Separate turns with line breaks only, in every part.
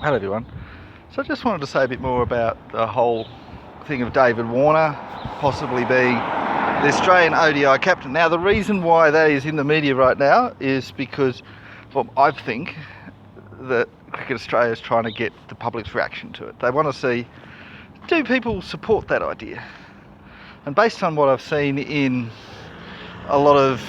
Hello everyone. So I just wanted to say a bit more about the whole thing of David Warner possibly being the Australian ODI captain. Now the reason why that is in the media right now is because, well, I think that Cricket Australia is trying to get the public's reaction to it. They want to see, do people support that idea? And based on what I've seen in a lot of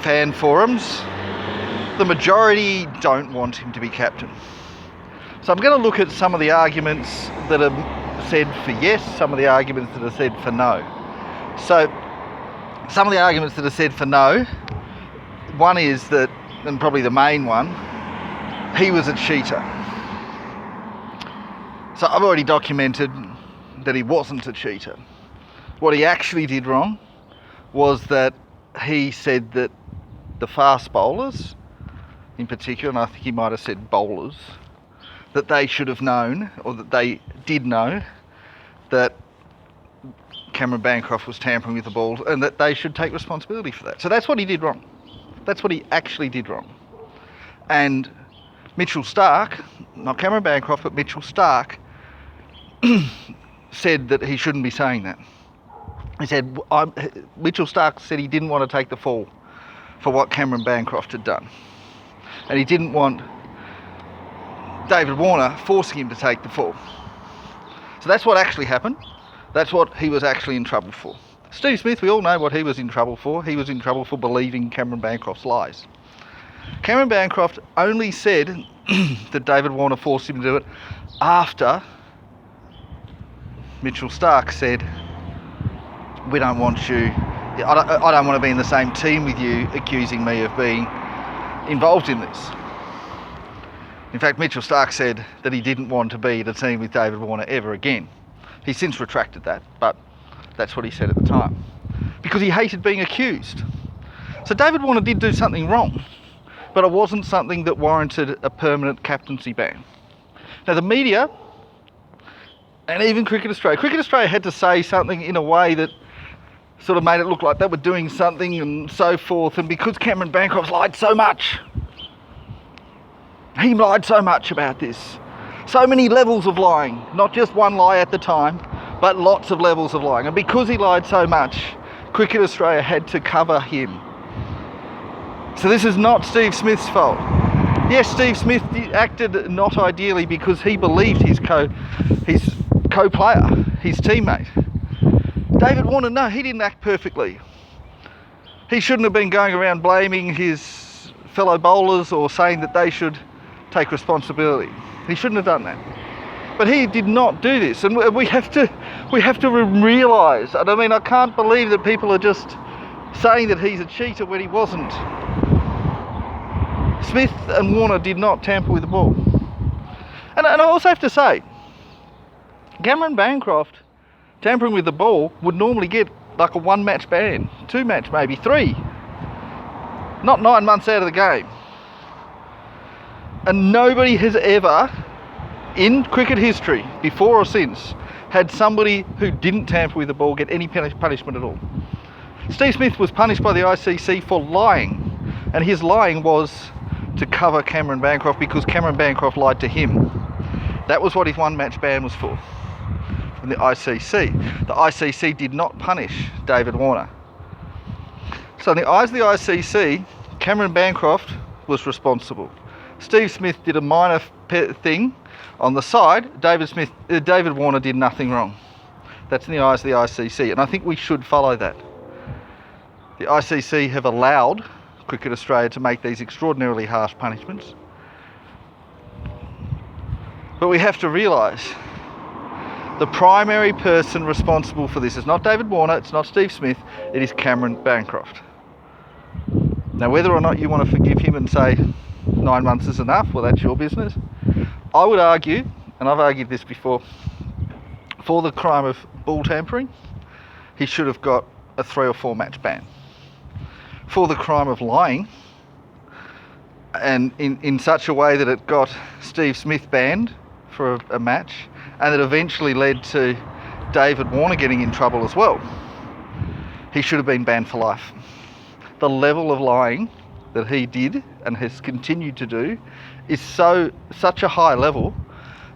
fan forums, the majority don't want him to be captain. So I'm going to look at some of the arguments that are said for yes, some of the arguments that are said for no. So some of the arguments that are said for no, one is that, and probably the main one, he was a cheater. So I've already documented that he wasn't a cheater. What he actually did wrong was that he said that the fast bowlers, in particular, and I think he might have said bowlers, that they should have known, or that they did know, that Cameron Bancroft was tampering with the ball and that they should take responsibility for that. So that's what he did wrong. That's what he actually did wrong. And Mitchell Starc, not Cameron Bancroft, but Mitchell Starc, said that he shouldn't be saying that. He said, Mitchell Starc said he didn't want to take the fall for what Cameron Bancroft had done. And he didn't want David Warner forcing him to take the fall. So that's what actually happened. That's what he was actually in trouble for. Steve Smith, we all know what he was in trouble for. He was in trouble for believing Cameron Bancroft's lies. Cameron Bancroft only said that David Warner forced him to do it after Mitchell Starc said, we don't want you, I don't want to be in the same team with you accusing me of being involved in this. In fact, Mitchell Starc said that he didn't want to be in a team with David Warner ever again. He's since retracted that, but that's what he said at the time. Because he hated being accused. So David Warner did do something wrong, but it wasn't something that warranted a permanent captaincy ban. Now the media, and even Cricket Australia had to say something in a way that sort of made it look like they were doing something and so forth, and because Cameron Bancroft lied so much, he lied so much about this. So many levels of lying, not just one lie at the time, but lots of levels of lying. And because he lied so much, Cricket Australia had to cover him. So this is not Steve Smith's fault. Yes, Steve Smith acted not ideally because he believed his co-player, his teammate. David Warner, no, he didn't act perfectly. He shouldn't have been going around blaming his fellow bowlers or saying that they should take responsibility. He shouldn't have done that. But he did not do this, and we have to realise, and I mean, I can't believe that people are just saying that he's a cheater when he wasn't. Smith and Warner did not tamper with the ball. And I also have to say, Cameron Bancroft tampering with the ball would normally get like a 1-match ban, 2-match maybe, 3. Not 9 months out of the game. And nobody has ever, in cricket history, before or since, had somebody who didn't tamper with the ball get any punishment at all. Steve Smith was punished by the ICC for lying, and his lying was to cover Cameron Bancroft because Cameron Bancroft lied to him. That was what his 1-match ban was for, from the ICC. The ICC did not punish David Warner. So in the eyes of the ICC, Cameron Bancroft was responsible. Steve Smith did a minor thing on the side. David Warner did nothing wrong. That's in the eyes of the ICC, and I think we should follow that. The ICC have allowed Cricket Australia to make these extraordinarily harsh punishments. But we have to realise the primary person responsible for this is not David Warner, it's not Steve Smith, it is Cameron Bancroft. Now whether or not you want to forgive him and say 9 months is enough, well that's your business. I would argue, and I've argued this before, for the crime of ball tampering, he should have got a 3 or 4 match ban. For the crime of lying, and in such a way that it got Steve Smith banned for a match, and it eventually led to David Warner getting in trouble as well, he should have been banned for life. The level of lying that he did and has continued to do is such a high level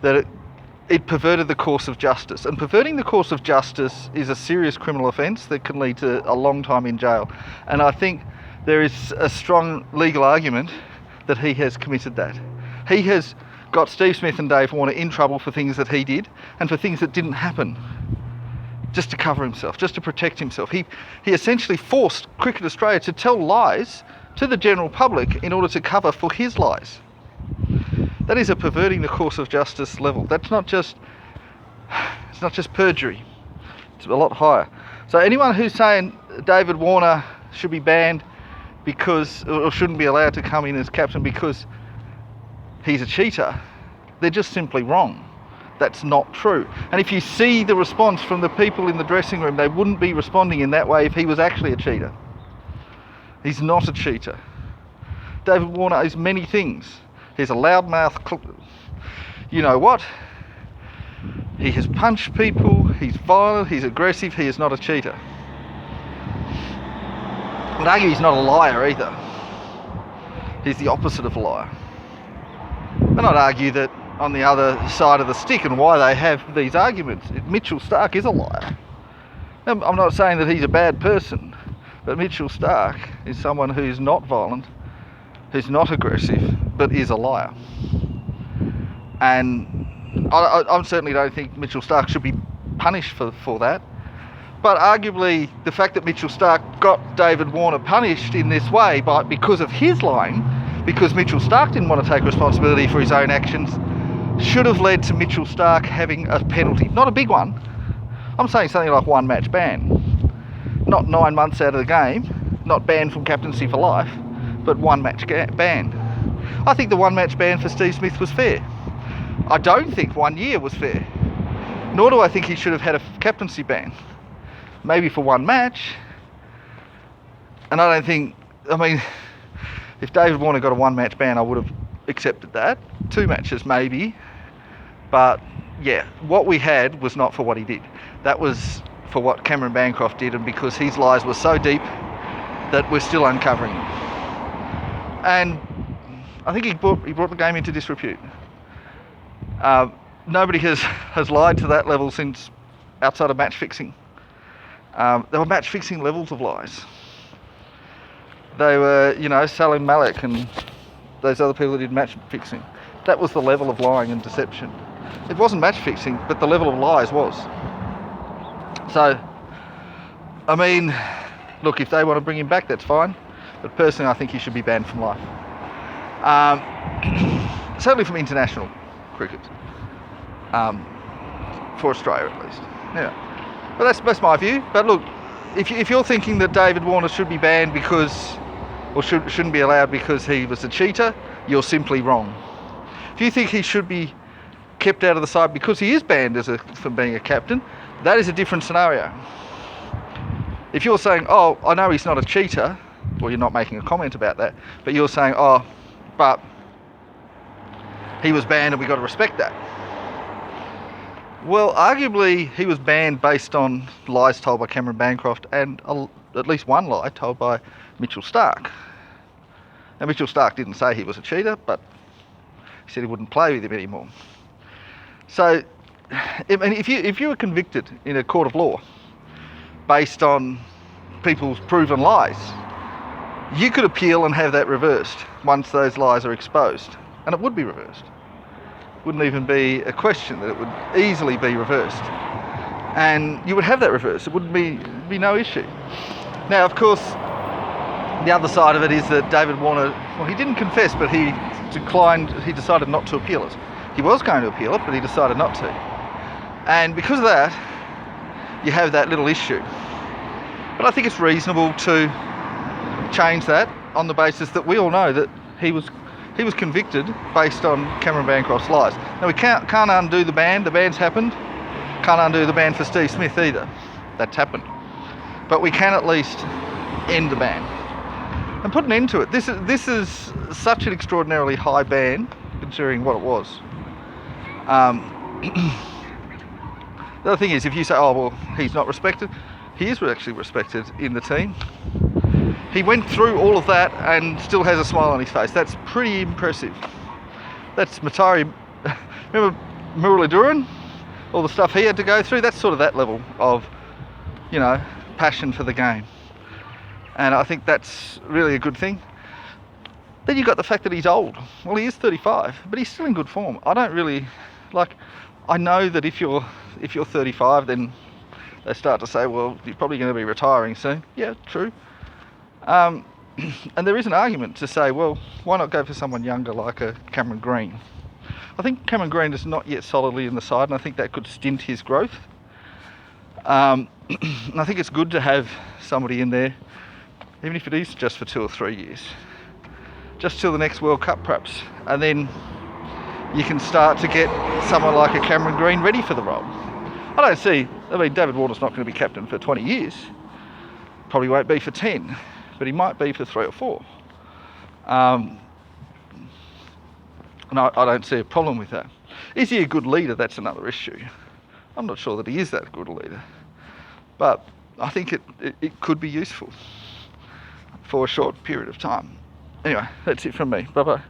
that it perverted the course of justice. And perverting the course of justice is a serious criminal offence that can lead to a long time in jail. And I think there is a strong legal argument that he has committed that. He has got Steve Smith and Dave Warner in trouble for things that he did and for things that didn't happen, just to cover himself, just to protect himself. He essentially forced Cricket Australia to tell lies to the general public in order to cover for his lies. That is a perverting the course of justice level. It's not just perjury. It's a lot higher. So anyone who's saying David Warner should be banned because, or shouldn't be allowed to come in as captain because he's a cheater, they're just simply wrong. That's not true. And if you see the response from the people in the dressing room, they wouldn't be responding in that way if he was actually a cheater. He's not a cheater. David Warner is many things. He's a loudmouth, you know what? He has punched people, he's violent, he's aggressive, he is not a cheater. I'd argue he's not a liar either. He's the opposite of a liar. And I'd argue that on the other side of the stick and why they have these arguments, Mitchell Starc is a liar. I'm not saying that he's a bad person, but Mitchell Starc is someone who's not violent, who's not aggressive, but is a liar. And I certainly don't think Mitchell Starc should be punished for that. But arguably, the fact that Mitchell Starc got David Warner punished in this way because of his lying, because Mitchell Starc didn't want to take responsibility for his own actions, should have led to Mitchell Starc having a penalty. Not a big one. I'm saying something like 1 match ban. Not 9 months out of the game, not banned from captaincy for life, but 1 match ban. I think the 1 match ban for Steve Smith was fair. I don't think 1 year was fair. Nor do I think he should have had a captaincy ban. Maybe for 1 match. And I don't think, if David Warner got a 1 match ban, I would have accepted that. 2 matches maybe. But yeah, what we had was not for what he did. That was for what Cameron Bancroft did, and because his lies were so deep that we're still uncovering them. And I think he brought the game into disrepute. Nobody has lied to that level since outside of match fixing. There were match fixing levels of lies. They were, Salim Malik and those other people that did match fixing. That was the level of lying and deception. It wasn't match fixing, but the level of lies was. So, look, if they want to bring him back, that's fine. But personally, I think he should be banned from life. Certainly from international cricket. For Australia, at least. Yeah. But that's my view. But look, if you're thinking that David Warner should be banned shouldn't be allowed because he was a cheater, you're simply wrong. If you think he should be kept out of the side because he is banned from being a captain, that is a different scenario. If you're saying, oh, I know he's not a cheater, well, you're not making a comment about that, but you're saying, oh, but he was banned and we've got to respect that. Well, arguably, he was banned based on lies told by Cameron Bancroft and at least one lie told by Mitchell Starc. Now, Mitchell Starc didn't say he was a cheater, but he said he wouldn't play with him anymore. So, if you were convicted in a court of law based on people's proven lies, you could appeal and have that reversed once those lies are exposed, and it would be reversed. Wouldn't even be a question that it would easily be reversed, and you would have that reversed. It wouldn't be no issue. Now, of course, the other side of it is that David Warner, well, he didn't confess, but he decided not to appeal it. He was going to appeal it, but he decided not to. And because of that, you have that little issue. But I think it's reasonable to change that on the basis that we all know that he was convicted based on Cameron Bancroft's lies. Now, we can't undo the ban. The ban's happened. Can't undo the ban for Steve Smith either. That's happened. But we can at least end the ban and put an end to it. This is such an extraordinarily high ban, considering what it was. The other thing is, if you say, oh, well, he's not respected, he is actually respected in the team. He went through all of that and still has a smile on his face. That's pretty impressive. That's Matari. Remember, Muraliduran, all the stuff he had to go through, that's sort of that level of, you know, passion for the game. And I think that's really a good thing. Then you've got the fact that he's old. Well, he is 35, but he's still in good form. I don't really, like, I know that if you're 35, then they start to say, well, you're probably going to be retiring soon. Yeah, true. And there is an argument to say, well, why not go for someone younger like a Cameron Green? I think Cameron Green is not yet solidly in the side, and I think that could stint his growth. And I think it's good to have somebody in there, even if it is just for 2 or 3 years, just till the next World Cup perhaps, and then you can start to get someone like a Cameron Green ready for the role. David Warner's not going to be captain for 20 years, probably won't be for 10, but he might be for 3 or 4. And I don't see a problem with that. Is he a good leader? That's another issue. I'm not sure that he is that good a leader, but I think it could be useful for a short period of time. Anyway, that's it from me. Bye bye.